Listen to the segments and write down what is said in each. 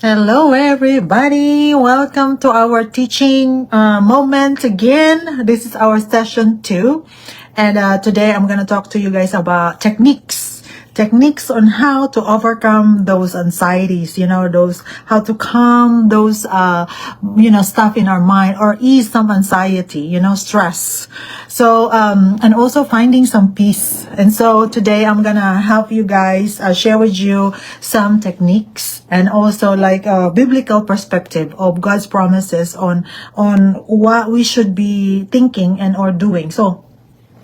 Hello, everybody. Welcome to our teaching moment again. This is our session 2. And today I'm going to talk to you guys about techniques on how to overcome those anxieties, those how to calm those stuff in our mind or ease some anxiety, stress. So and also finding some peace. And so today I'm gonna help you guys share with you some techniques and also like a biblical perspective of God's promises on what we should be thinking and or doing. So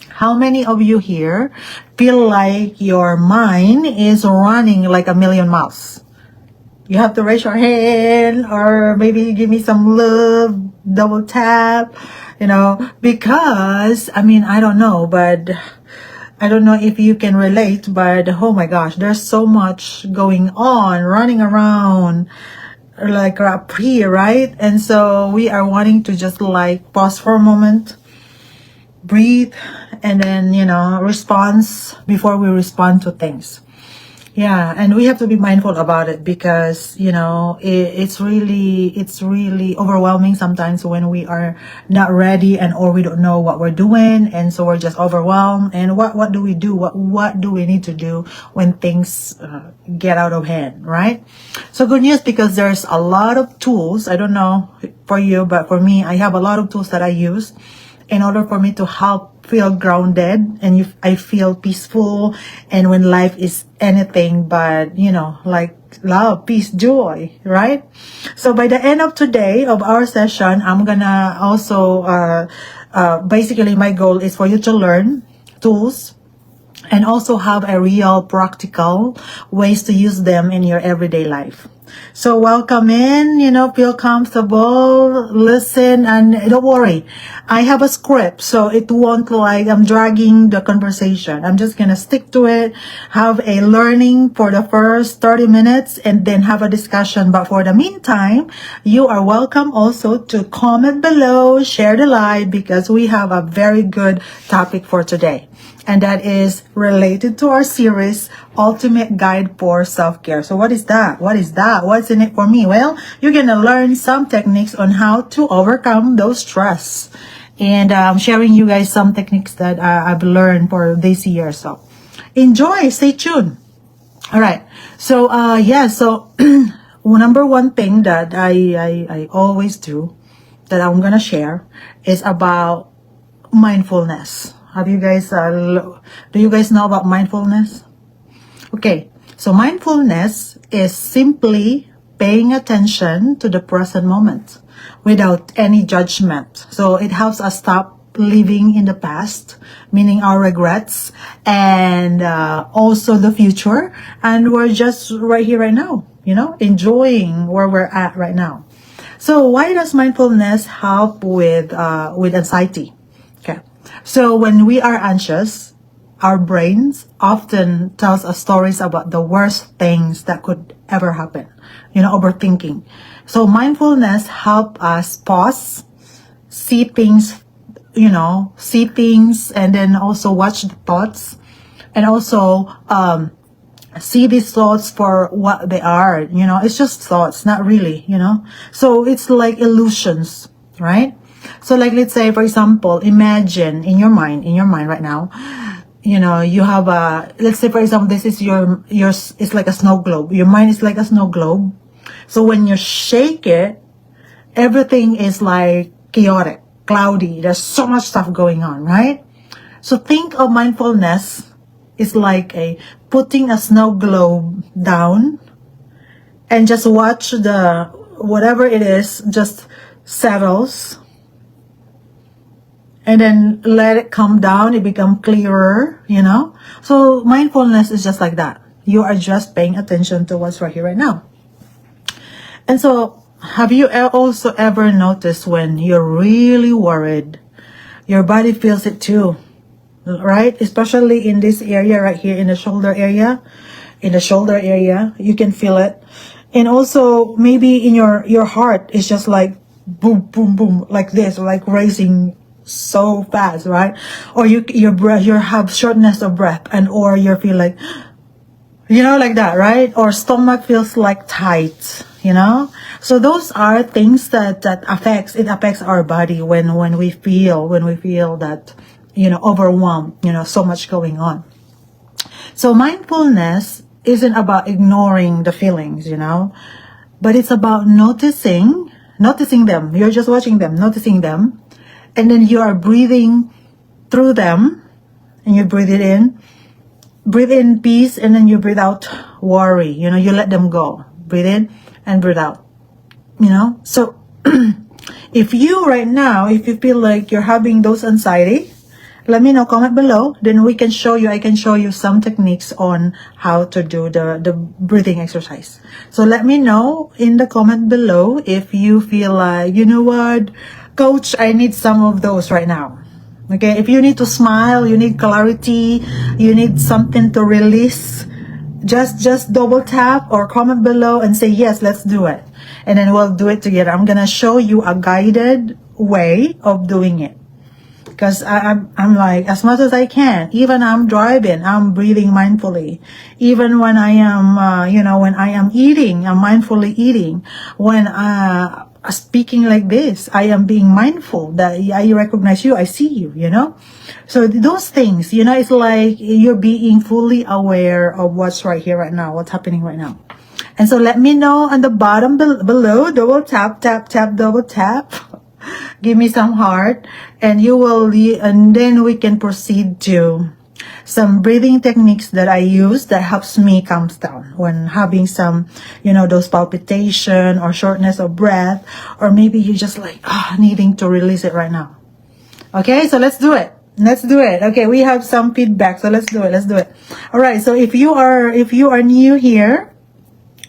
how many of you here feel like your mind is running like a million miles? You have to raise your hand or maybe give me some love, double tap, because, I don't know, but I don't know if you can relate, but oh my gosh, there's so much going on, running around like up here, right? And so we are wanting to just like pause for a moment, breathe, and then response before we respond to things. Yeah, and we have to be mindful about it because it's really overwhelming sometimes when we are not ready and or we don't know what we're doing, and so we're just overwhelmed. And what do we do? What do we need to do when things get out of hand, right? So good news, because there's a lot of tools. I don't know for you, but for me, I have a lot of tools that I use in order for me to help feel grounded and I feel peaceful, and when life is anything but like love, peace, joy, right? So by the end of today of our session, I'm gonna also basically my goal is for you to learn tools and also have a real practical ways to use them in your everyday life. So welcome in, feel comfortable, listen, and don't worry. I have a script, so it won't like I'm dragging the conversation. I'm just going to stick to it, have a learning for the first 30 minutes, and then have a discussion. But for the meantime, you are welcome also to comment below, share the live, because we have a very good topic for today. And that is related to our series, Ultimate Guide for Self-Care. So what is that? What's in it for me? Well, you're going to learn some techniques on how to overcome those stress. And I'm sharing you guys some techniques that I've learned for this year. So enjoy, stay tuned. All right. So, so number one thing that I always do that I'm going to share is about mindfulness. Do you guys know about mindfulness? Okay, so mindfulness is simply paying attention to the present moment without any judgment. So it helps us stop living in the past, meaning our regrets, and also the future. And we're just right here, right now, enjoying where we're at right now. So why does mindfulness help with anxiety? Okay. So when we are anxious, our brains often tells us stories about the worst things that could ever happen, overthinking. So mindfulness help us pause, see things, and then also watch the thoughts, and also see these thoughts for what they are. It's just thoughts, not really, So it's like illusions, right? So like, let's say, for example, imagine in your mind right now, you have let's say, for example, this is your, it's like a snow globe. Your mind is like a snow globe. So when you shake it, everything is like chaotic, cloudy. There's so much stuff going on, right? So think of mindfulness is like putting a snow globe down and just watch whatever it is just settles, and then let it come down, it become clearer, So mindfulness is just like that. You are just paying attention to what's right here, right now. And so, have you also ever noticed when you're really worried, your body feels it too, right? Especially in this area right here, in the shoulder area. You can feel it. And also, maybe in your heart, it's just like boom, boom, boom, like this, like racing so fast, right? Or your breath, you have shortness of breath, and or you feel like like that, right? Or stomach feels like tight, so those are things that affects our body when we feel that overwhelmed, so much going on. So mindfulness isn't about ignoring the feelings, but it's about noticing them. You're just watching them, noticing them, and then you are breathing through them, and you breathe in peace, and then you breathe out worry. You let them go. Breathe in and breathe out. So if you right now, if you feel like you're having those anxiety, let me know, comment below, then I can show you some techniques on how to do the breathing exercise. So let me know in the comment below if you feel like, you know what, coach, I need some of those right now. Okay, if you need to smile, you need clarity, you need something to release, just double tap or comment below and say, yes, let's do it. And then we'll do it together. I'm going to show you a guided way of doing it. Because I'm like, as much as I can, even I'm driving, I'm breathing mindfully. Even when I am, when I am eating, I'm mindfully eating. When speaking like this, I am being mindful that I recognize you, I see you, So those things, it's like you're being fully aware of what's right here, right now, what's happening right now. And so let me know on the bottom below, double tap, tap, tap, double tap. Give me some heart, and and then we can proceed to some breathing techniques that I use that helps me calm down when having some, those palpitation or shortness of breath, or maybe you're just like needing to release it right now. Okay, so let's do it. Okay, we have some feedback, so let's do it. All right, so if you are new here,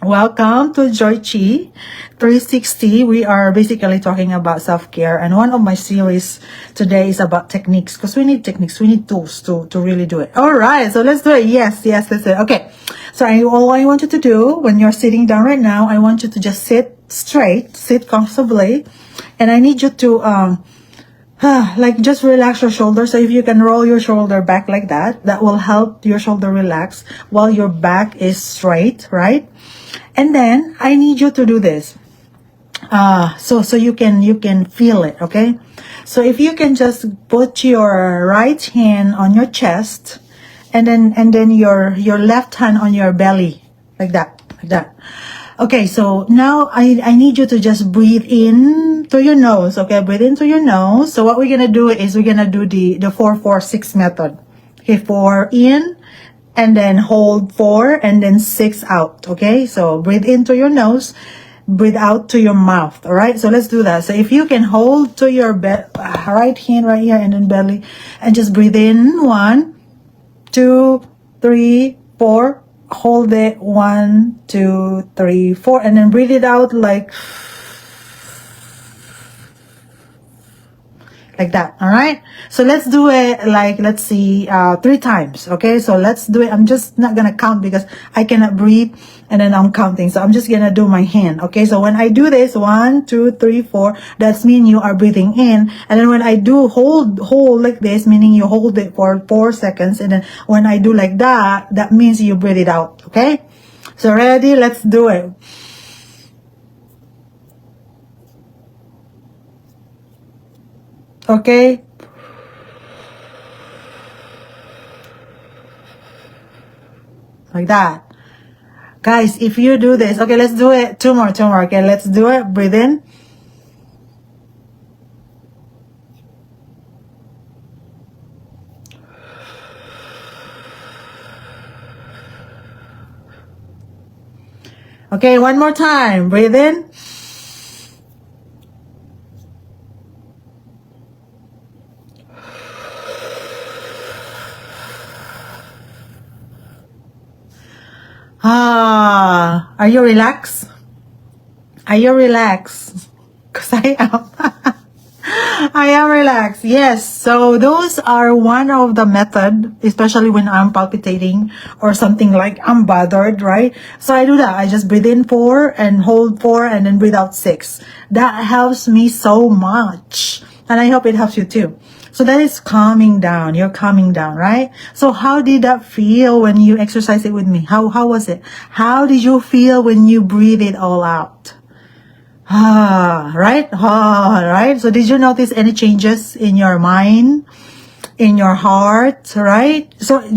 welcome to Joy Chi 360. We are basically talking about self-care, and one of my series today is about techniques, because we need techniques, we need tools to really do it. All right, so let's do it. Yes, let's do it. Okay, so all I want you to do when you're sitting down right now, I want you to just sit straight, sit comfortably, and I need you to like just relax your shoulder. So if you can roll your shoulder back like that will help your shoulder relax while your back is straight, right? And then I need you to do this. So you can feel it, okay? So if you can just put your right hand on your chest, and then your left hand on your belly, like that. Okay, so now I need you to just breathe in through your nose, okay? Breathe in through your nose. So what we're gonna do is we're gonna do the 4-4-6 method. Okay, 4 in, and then hold 4, and then 6 out. Okay, so breathe into your nose, breathe out to your mouth. All right, so let's do that. So if you can hold to your right hand right here, and then belly, and just breathe in 1, 2, 3, 4. Hold it 1, 2, 3, 4, and then breathe it out like that. All right, so let's do it like, let's see, 3 times. Okay, so let's do it. I'm just not gonna count because I cannot breathe and then I'm counting, so I'm just gonna do my hand. Okay, so when I do this 1, 2, 3, 4, that's mean you are breathing in, and then when I do hold like this, meaning you hold it for 4 seconds, and then when I do like that, that means you breathe it out. Okay, so ready? Let's do it. Okay, like that. Guys, if you do this, okay, let's do it. Two more. Okay, let's do it. Breathe in. Okay, one more time. Breathe in. Are you relaxed? Are you relaxed? Because I am. I am relaxed. Yes. So those are one of the method, especially when I'm palpitating or something like I'm bothered, right? So I do that. I just breathe in 4 and hold 4 and then breathe out 6. That helps me so much. And I hope it helps you too. So that is calming down. You're calming down, right? So how did that feel when you exercise it with me? How was it? How did you feel when you breathe it all out? Right? Right? So did you notice any changes in your mind, in your heart, right? So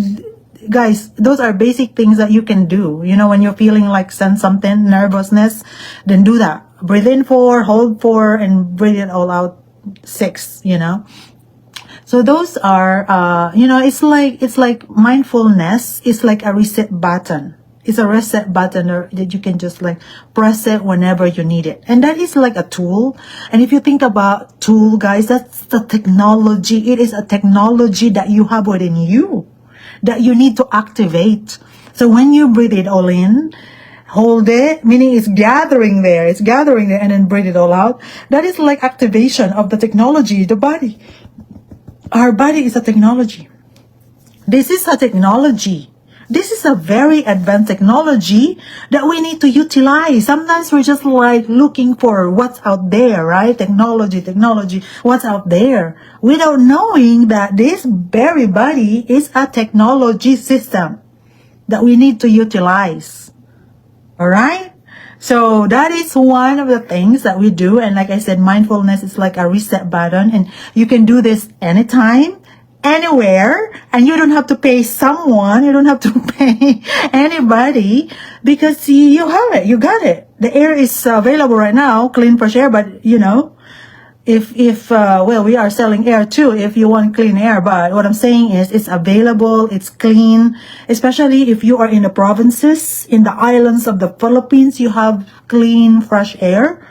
guys, those are basic things that you can do. You know, when you're feeling like something, nervousness, then do that. Breathe in 4, hold 4, and breathe it all out 6, you know. So those are, it's like mindfulness is like a reset button. It's a reset button that you can just like press it whenever you need it. And that is like a tool. And if you think about tool, guys, that's the technology. It is a technology that you have within you that you need to activate. So when you breathe it all in, hold it, meaning it's gathering there, and then breathe it all out. That is like activation of the technology, the body. Our body is a technology. This is a technology. This is a very advanced technology that we need to utilize. Sometimes we're just like looking for what's out there, right? Technology, what's out there. Without knowing that this very body is a technology system that we need to utilize. All right? So that is one of the things that we do. And like I said, mindfulness is like a reset button. And you can do this anytime, anywhere. And you don't have to pay someone. You don't have to pay anybody because you have it. You got it. The air is available right now, clean, fresh air. But, you know, well, we are selling air too if you want clean air, but what I'm saying is it's available, it's clean, especially if you are in the provinces, in the islands of the Philippines, you have clean, fresh air.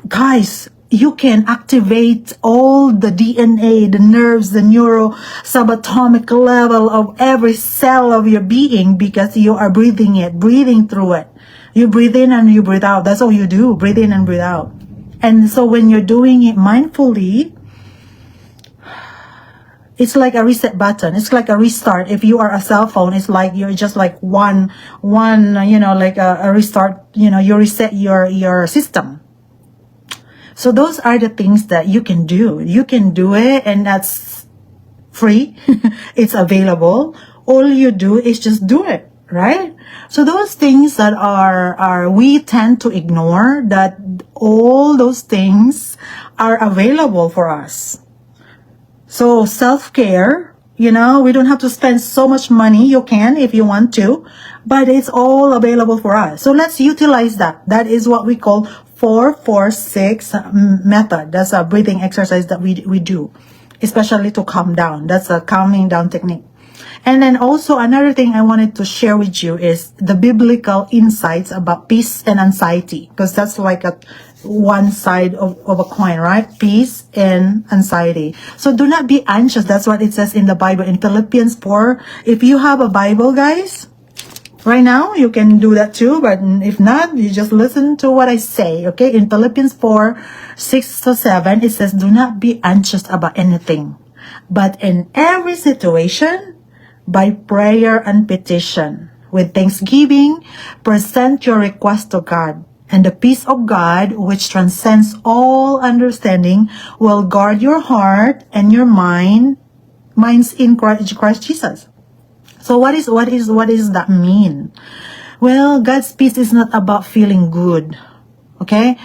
Guys, you can activate all the DNA, the nerves, the neuro subatomic level of every cell of your being because you are breathing through it. You breathe in and you breathe out. That's all you do, breathe in and breathe out. And so when you're doing it mindfully, it's like a reset button. It's like a restart. If you are a cell phone, it's like you're just like one, like a restart, you reset your system. So those are the things that you can do. You can do it, and that's free. It's available. All you do is just do it, right? So those things that are we tend to ignore, that all those things are available for us. So self-care, we don't have to spend so much money. You can if you want to, but it's all available for us. So let's utilize that. That is what we call 4-4-6 method. That's a breathing exercise that we do, especially to calm down. That's a calming down technique. And then also another thing I wanted to share with you is the biblical insights about peace and anxiety, because that's like one side of a coin, right? Peace and anxiety. So do not be anxious. That's what it says in the Bible in Philippians 4. If you have a Bible, guys, right now you can do that too, but if not, you just listen to what I say, okay? In Philippians 4:6-7, it says, do not be anxious about anything, but in every situation, by prayer and petition, with thanksgiving, present your request to God. And the peace of God, which transcends all understanding, will guard your heart and your minds in Christ Jesus. So what does that mean? Well, God's peace is not about feeling good, okay?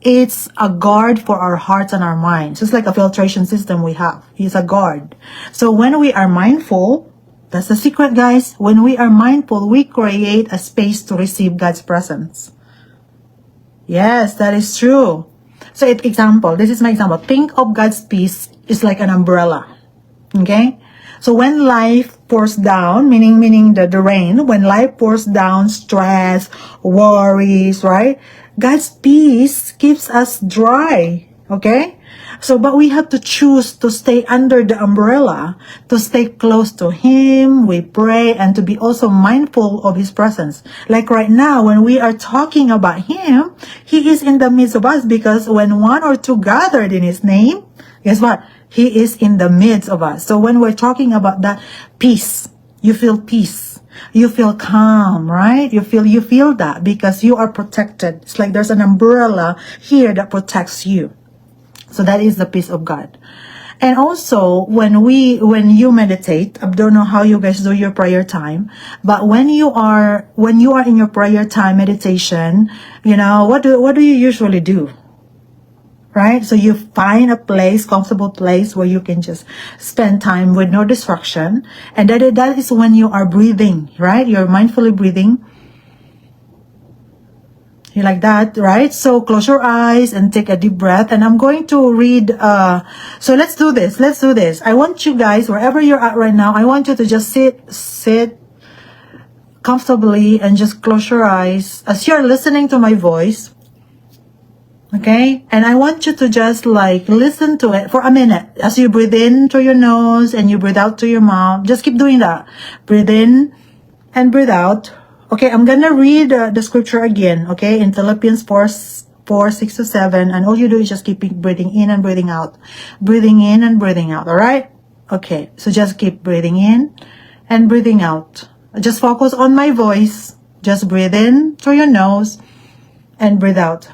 It's a guard for our hearts and our minds. It's like a filtration system we have. It's a guard. So when we are mindful, that's the secret, guys. When we are mindful, we create a space to receive God's presence. Yes, that is true. So this is my example. Think of God's peace is like an umbrella. Okay? So when life pours down, meaning the rain, when life pours down stress, worries, right? God's peace keeps us dry. Okay? So, but we have to choose to stay under the umbrella, to stay close to Him, we pray, and to be also mindful of His presence. Like right now, when we are talking about Him, He is in the midst of us, because when one or two gathered in His name, guess what? He is in the midst of us. So when we're talking about that peace, you feel peace. You feel calm, right? You feel that because you are protected. It's like there's an umbrella here that protects you. So that is the peace of God. And also, when you meditate, I don't know how you guys do your prayer time, but when you are in your prayer time meditation, what do you usually do? Right? So you find a comfortable place where you can just spend time with no distraction. And that is when you are breathing, right? You're mindfully breathing. You like that, right? So close your eyes and take a deep breath. And I'm going to read, so let's do this. I want you guys, wherever you're at right now, I want you to just sit comfortably and just close your eyes as you're listening to my voice. Okay, and I want you to just listen to it for a minute as you breathe in through your nose and you breathe out through your mouth. Just keep doing that. Breathe in and breathe out. Okay, I'm gonna read the scripture again. Okay, in Philippians 4:6-7, and all you do is just keep breathing in and breathing out, breathing in and breathing out. All right. Okay, so just keep breathing in and breathing out. Just focus on my voice. Just breathe in through your nose and breathe out.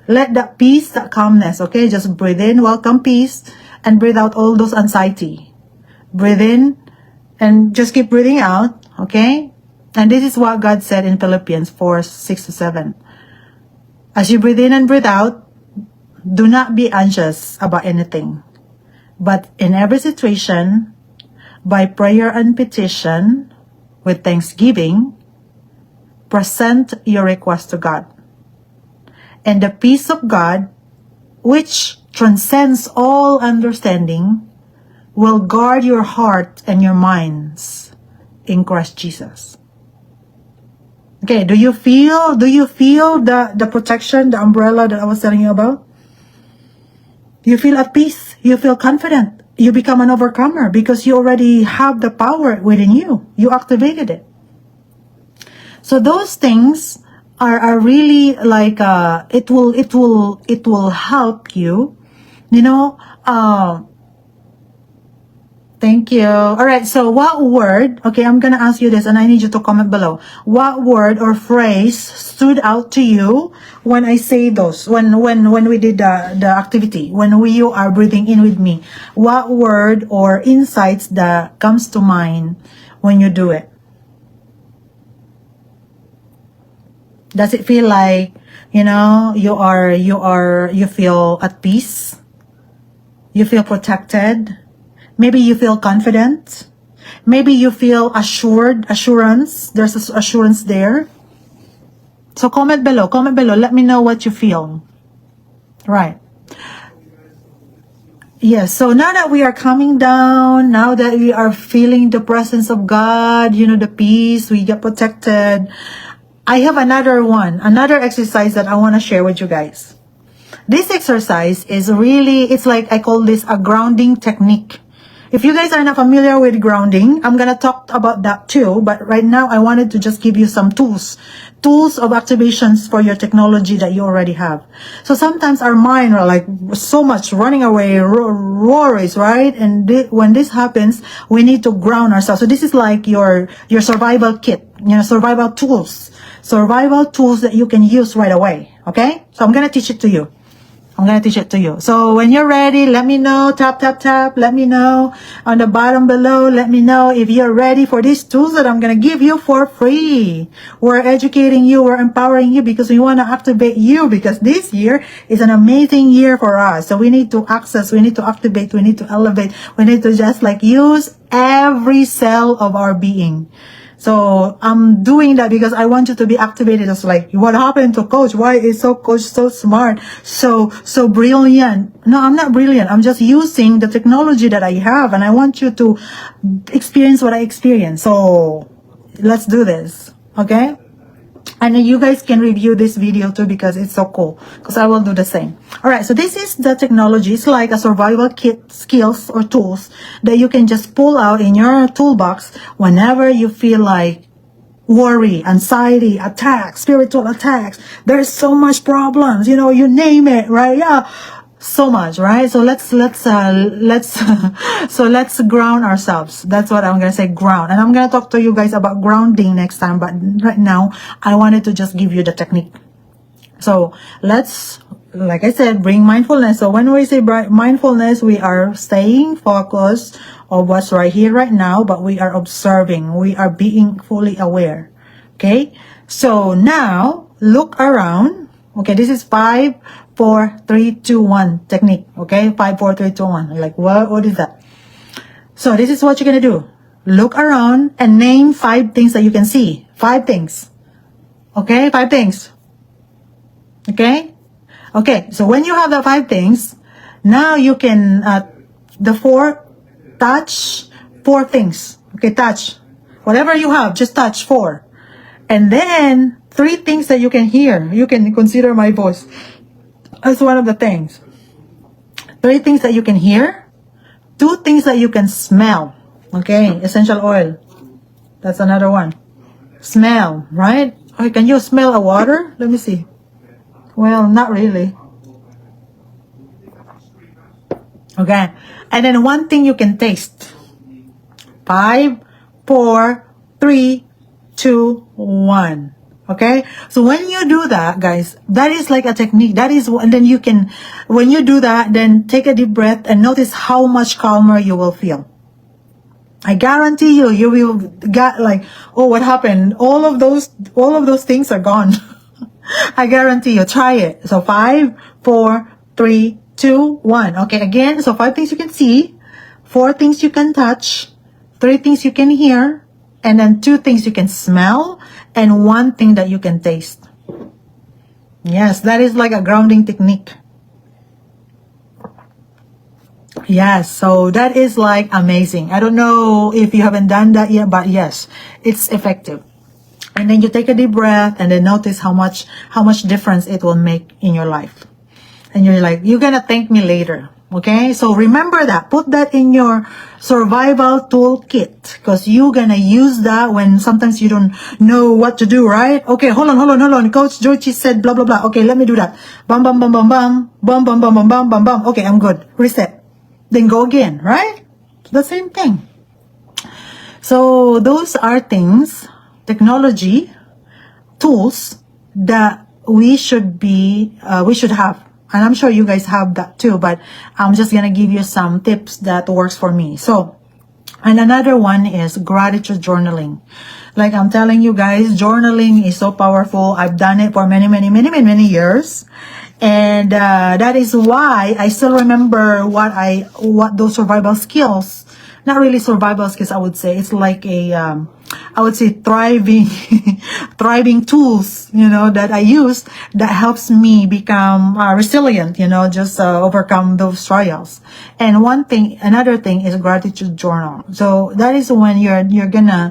Let that peace, that calmness, okay? Just breathe in, welcome peace, and breathe out all those anxiety. Breathe in, and just keep breathing out, okay? And this is what God said in Philippians 4:6-7. As you breathe in and breathe out, do not be anxious about anything, but in every situation, by prayer and petition, with thanksgiving, present your request to God. And the peace of God, which transcends all understanding, will guard your heart and your minds in Christ Jesus. Okay, do you feel the protection, the umbrella that I was telling you about? You feel at peace. You feel confident. You become an overcomer because you already have the power within you. You activated it. So those things are really it will help you, thank you. All right, so what word, okay, I'm gonna ask you this and I need you to comment below. What word or phrase stood out to you when I say those, when we did the activity, when you are breathing in with me? What word or insights that comes to mind when you do it? Does it feel like, you feel at peace? You feel protected? Maybe you feel confident? Maybe you feel assurance. There's assurance there. So comment below. Let me know what you feel. Right. Yes, so now that we are coming down, now that we are feeling the presence of God, the peace, we get protected. I have another exercise that I want to share with you guys. This exercise is really, it's like I call this a grounding technique. If you guys are not familiar with grounding, I'm going to talk about that too. But right now, I wanted to just give you some tools of activations for your technology that you already have. So sometimes our mind are like so much running away, worries, right? And when this happens, we need to ground ourselves. So this is like your survival kit, survival tools that you can use right away. Okay? So I'm going to teach it to you. So when you're ready, let me know. Tap. Let me know on the bottom below. Let me know if you're ready for these tools that I'm going to give you for free. We're educating you. We're empowering you because we want to activate you, because this year is an amazing year for us. So we need to access, we need to activate, we need to elevate. We need to just use every cell of our being. So I'm doing that because I want you to be activated. It's like, what happened to Coach? Why is Coach so smart, so brilliant? No, I'm not brilliant. I'm just using the technology that I have, and I want you to experience what I experience. So let's do this, okay? And you guys can review this video too because it's so cool, because I will do the same. All right, so this is the technology. It's like a survival kit, skills or tools that you can just pull out in your toolbox whenever you feel like worry, anxiety, attacks, spiritual attacks. There's so much problems, you name it, right? Yeah. So much, right? So let's so let's ground ourselves. That's what I'm gonna say, ground. And I'm gonna talk to you guys about grounding next time, but right now I wanted to just give you the technique. So let's like I said, bring mindfulness. So when we say mindfulness, we are staying focused on what's right here, right now, but we are observing. We are being fully aware. Okay? So now, look around. Okay, this is 5, 4, 3, 2, 1 technique. Okay? 5, 4, 3, 2, 1. Like, what is that? So this is what you're going to do. Look around and name 5 things that you can see. 5 things. Okay? 5 things. Okay? Okay, so when you have the 5 things, now you can, touch 4 things. Okay, touch. Whatever you have, just touch 4. And then, 3 things that you can hear. You can consider my voice as one of the things. 3 things that you can hear. 2 things that you can smell. Okay, essential oil. That's another one. Smell, right? Okay, can you smell a water? Let me see. Well, not really. Okay. And then 1 thing you can taste. 5, 4, 3, 2, 1. Okay. So when you do that, guys, that is like a technique. That is, and then you can, when you do that, then take a deep breath and notice how much calmer you will feel. I guarantee you, you will get like, oh, what happened? All of those things are gone. I guarantee you. Try it. So 5, 4, 3, 2, 1. Okay, again. So 5 things you can see, 4 things you can touch, 3 things you can hear, and then 2 things you can smell, and 1 thing that you can taste. Yes, that is like a grounding technique. Yes, so that is like amazing. I don't know if you haven't done that yet, but yes, it's effective. And then you take a deep breath and then notice how much difference it will make in your life. And you're like, you're gonna thank me later. Okay, so remember that. Put that in your survival toolkit, because you're gonna use that when sometimes you don't know what to do, right? Okay, hold on. Coach Georgie said blah blah blah. Okay, let me do that. Bam bam bam bam bam bam bam bam bam bam bam bam. Okay, I'm good. Reset. Then go again, right? The same thing. So those are things, technology, tools that we should have. And I'm sure you guys have that too, but I'm just going to give you some tips that works for me. So, and another one is gratitude journaling. Like I'm telling you guys, journaling is so powerful. I've done it for many years. And that is why I still remember what those survival skills, not really survival skills, I would say. It's like I would say thriving tools, that I use that helps me become resilient, just overcome those trials. And another thing is gratitude journal. So that is when you're gonna,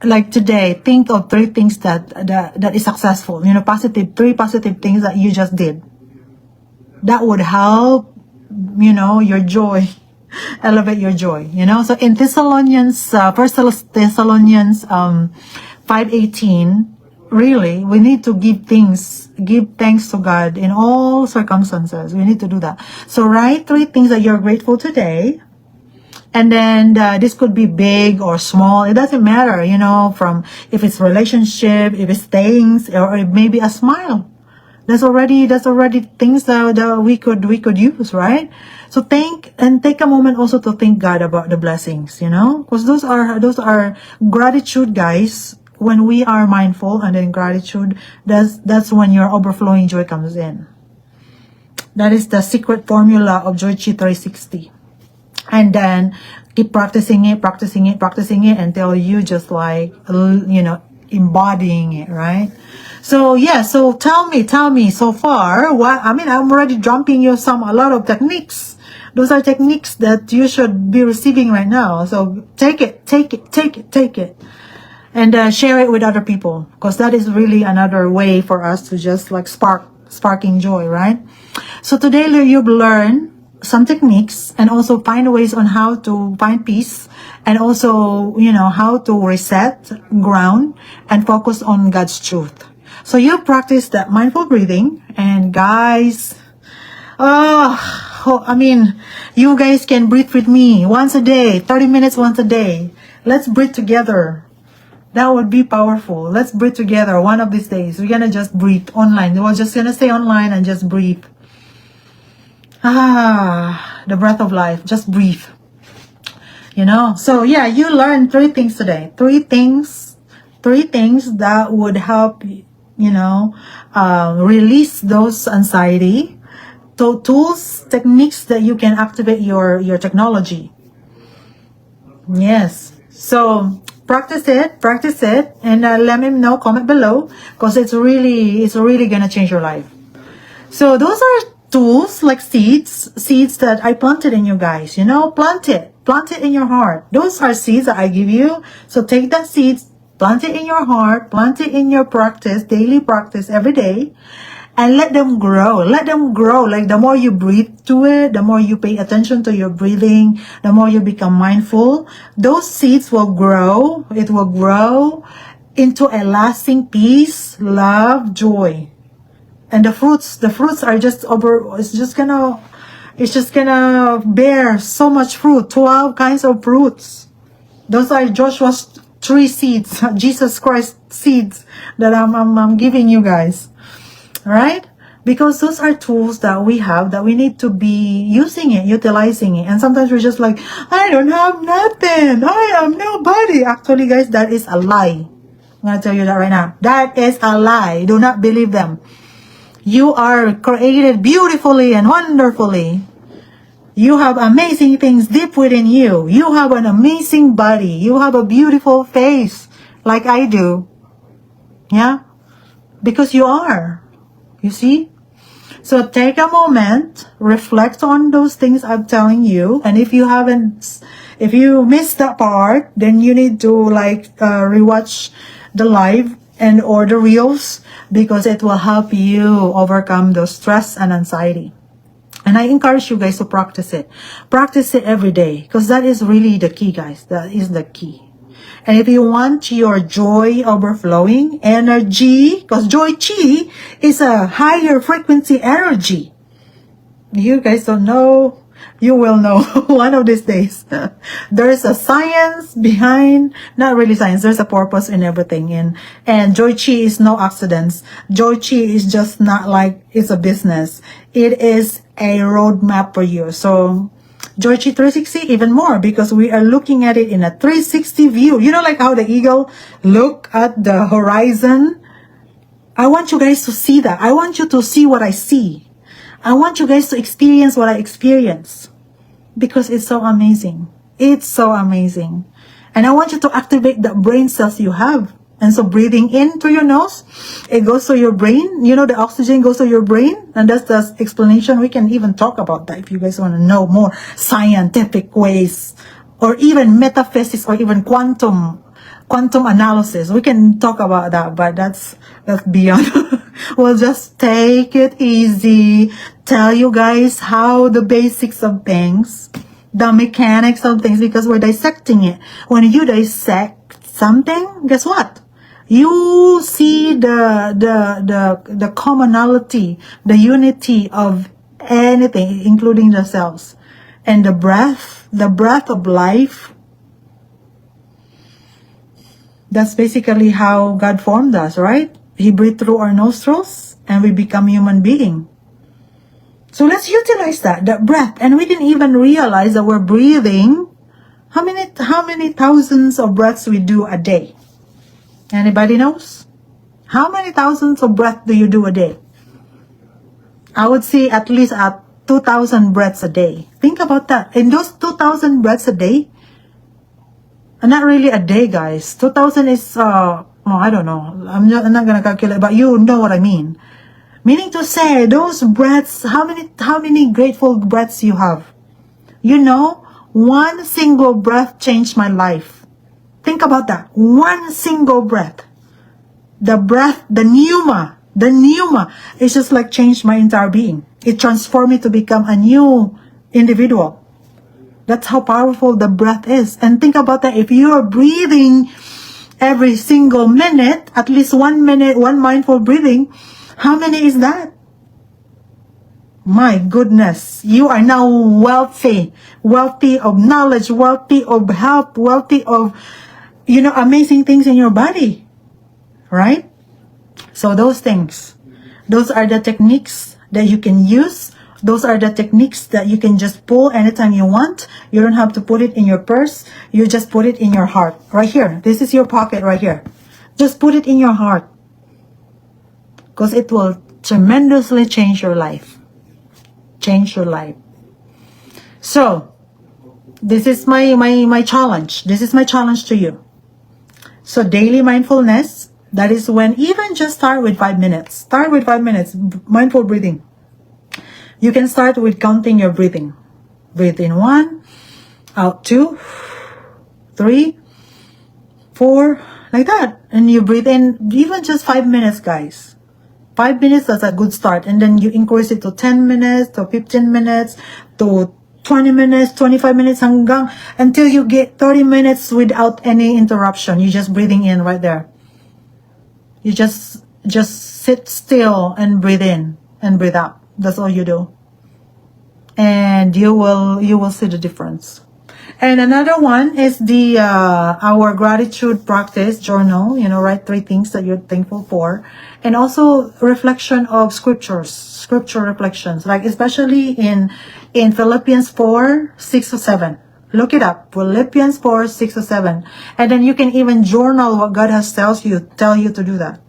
like today, think of 3 things that is successful, 3 positive things that you just did. That would help, your joy, elevate your joy, So in Thessalonians, 1 Thessalonians 5:18, really, we need to give thanks to God in all circumstances. We need to do that. So write 3 things that you're grateful today. And then this could be big or small. It doesn't matter, from if it's relationship, if it's things, or maybe a smile. That's already things that we could use, right? So take a moment also to thank God about the blessings, because those are gratitude, guys. When we are mindful and in gratitude, that's when your overflowing joy comes in. That is the secret formula of Joy Chi 360. And then keep practicing it until you just like, embodying it, right? So yeah, so tell me so far, I'm already dumping you a lot of techniques. Those are techniques that you should be receiving right now. So take it. And share it with other people, because that is really another way for us to just like sparking joy, right? So today you've learned some techniques and also find ways on how to find peace, and also, how to reset, ground, and focus on God's truth. So you practice that mindful breathing, and guys, you guys can breathe with me once a day, 30 minutes once a day. Let's breathe together. That would be powerful. Let's breathe together one of these days. We're gonna just breathe online. We're just gonna stay online and just breathe. The breath of life. Just breathe. So yeah, you learned 3 things today. 3 things that would help release those anxiety. So tools, techniques that you can activate your technology. Yes. So practice it, and let me know, comment below, because it's really gonna change your life. So those are tools, like seeds that I planted in you guys. Plant it in your heart. Those are seeds that I give you. So take that seeds, plant it in your heart, plant it in your practice, daily practice every day, and let them grow. Like the more you breathe to it, the more you pay attention to your breathing, the more you become mindful, those seeds will grow. It will grow into a lasting peace, love, joy. And the fruits are it's just gonna bear so much fruit. 12 kinds of fruits. Those are Joshua's 3 seeds, Jesus Christ seeds that I'm giving you guys. All right? Because those are tools that we have, that we need to be using it, utilizing it. And sometimes we're just like, I don't have nothing, I am nobody. Actually, guys, that is a lie. I'm gonna tell you that right now. That is a lie. Do not believe them. You are created beautifully and wonderfully. You have amazing things deep within you. You have an amazing body. You have a beautiful face, like I do. Yeah? Because you are. You see? So take a moment, reflect on those things I'm telling you. And if you missed that part, then you need to rewatch the live or the reels, because it will help you overcome those stress and anxiety. And I encourage you guys to practice it. Practice it every day, because that is really the key, guys. That is the key. And if you want your joy overflowing energy, because joy chi is a higher frequency energy. You guys don't know, you will know one of these days. There is a science behind, not really science, there's a purpose in everything. And joy chi is no accidents. Joy chi is just not like it's a business. It is a roadmap for you. So Joy Chi 360 even more, because we are looking at it in a 360 view. Like how the eagle look at the horizon. I want you guys to see that. I want you to see what I see. I want you guys to experience what I experience, because it's so amazing. It's so amazing. And I want you to activate the brain cells you have. And so breathing in through your nose, it goes to your brain. The oxygen goes to your brain. And that's the explanation. We can even talk about that if you guys want to know more scientific ways, or even metaphysics, or even quantum analysis. We can talk about that, but that's beyond. We'll just take it easy, tell you guys how the basics of things, the mechanics of things, because we're dissecting it. When you dissect something, guess what? You see the commonality, the unity of anything, including the cells. And the breath of life, that's basically how God formed us, right? He breathed through our nostrils and we become human being. So let's utilize that breath. And we didn't even realize that we're breathing. How many thousands of breaths we do a day? Anybody knows? How many thousands of breaths do you do a day? I would say at least 2,000 breaths a day. Think about that. In those 2,000 breaths a day, not really a day, guys. 2,000 is, I don't know. I'm not gonna calculate, but you know what I mean. Meaning to say, those breaths, how many grateful breaths you have? One single breath changed my life. Think about that. One single breath. The breath, the pneuma, it's just like changed my entire being. It transformed me to become a new individual. That's how powerful the breath is. And think about that. If you're breathing every single minute, at least 1 minute, one mindful breathing, how many is that? My goodness. You are now wealthy of knowledge, wealthy of health, wealthy of, amazing things in your body. Right? So those things, those are the techniques that you can use Those are the techniques that you can just pull anytime you want. You don't have to put it in your purse. You just put it in your heart. Right here. This is your pocket right here. Just put it in your heart. Because it will tremendously change your life. Change your life. So, this is my challenge. This is my challenge to you. So, daily mindfulness, that is when even just start with 5 minutes. Start with 5 minutes. Mindful breathing. You can start with counting your breathing. Breathe in 1, out 2, 3, 4, like that. And you breathe in even just 5 minutes, guys. 5 minutes, that's a good start. And then you increase it to 10 minutes, to 15 minutes, to 20 minutes, 25 minutes, until you get 30 minutes without any interruption. You're just breathing in right there. You just sit still and breathe in and breathe out. That's all you do. And you will see the difference. And another one is the our gratitude practice journal. Write 3 things that you're thankful for, and also reflection of scripture reflections, like especially in Philippians 4:6-7. Look it up, Philippians 4:6-7, and then you can even journal what God has tell you to do that.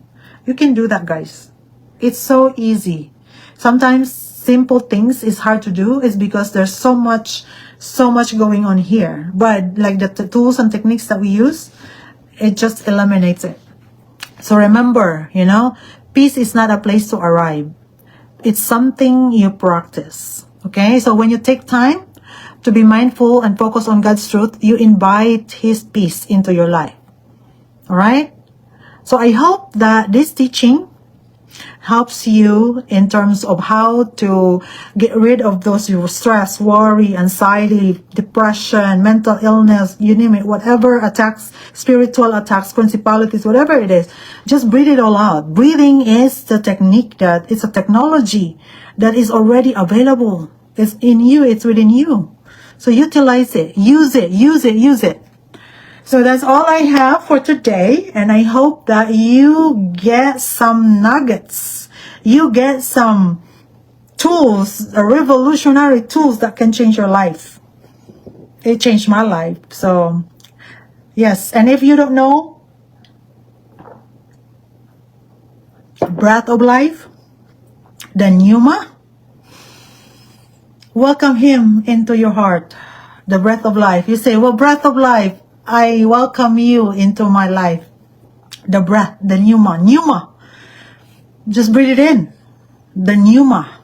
You can do that, guys. It's so easy. Sometimes simple things is hard to do is because there's so much going on here. But like the tools and techniques that we use, it just eliminates it. So remember, peace is not a place to arrive. It's something you practice. Okay? So when you take time to be mindful and focus on God's truth, you invite His peace into your life. Alright? So I hope that this teaching helps you in terms of how to get rid of those stress, worry, anxiety, depression, mental illness, you name it, whatever attacks, spiritual attacks, principalities, whatever it is, just breathe it all out. Breathing is the technique it's a technology that is already available. It's in you, it's within you. So utilize it, use it. So that's all I have for today, and I hope that you get some nuggets. You get some tools, revolutionary tools that can change your life. It changed my life. So, yes. And if you don't know, breath of life, the pneuma, welcome Him into your heart. The breath of life. You say, well, breath of life, I welcome you into my life. The breath, the pneuma. Just breathe it in. The pneuma.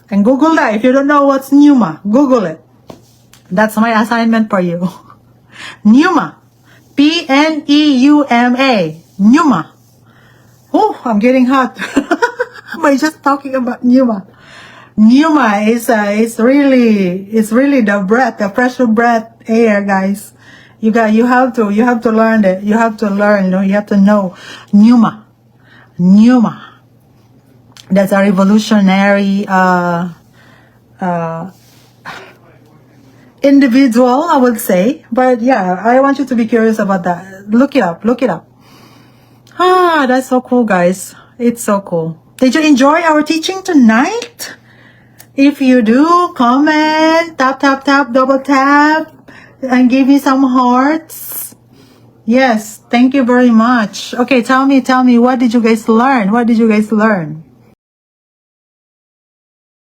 And Google that. If you don't know what's pneuma, Google it. That's my assignment for you. Pneuma. P-N-E-U-M-A. Pneuma. Oh, I'm getting hot. By just talking about pneuma. Pneuma is really the breath, the fresh breath air, guys. You have to learn it. You have to learn, you have to know pneuma. That's a revolutionary individual, I would say. But yeah, I want you to be curious about that. Look it up. That's so cool, guys. It's so cool. Did you enjoy our teaching tonight? If you do, comment, tap, double tap, and give me some hearts. Yes, thank you very much. Okay, tell me, what did you guys learn?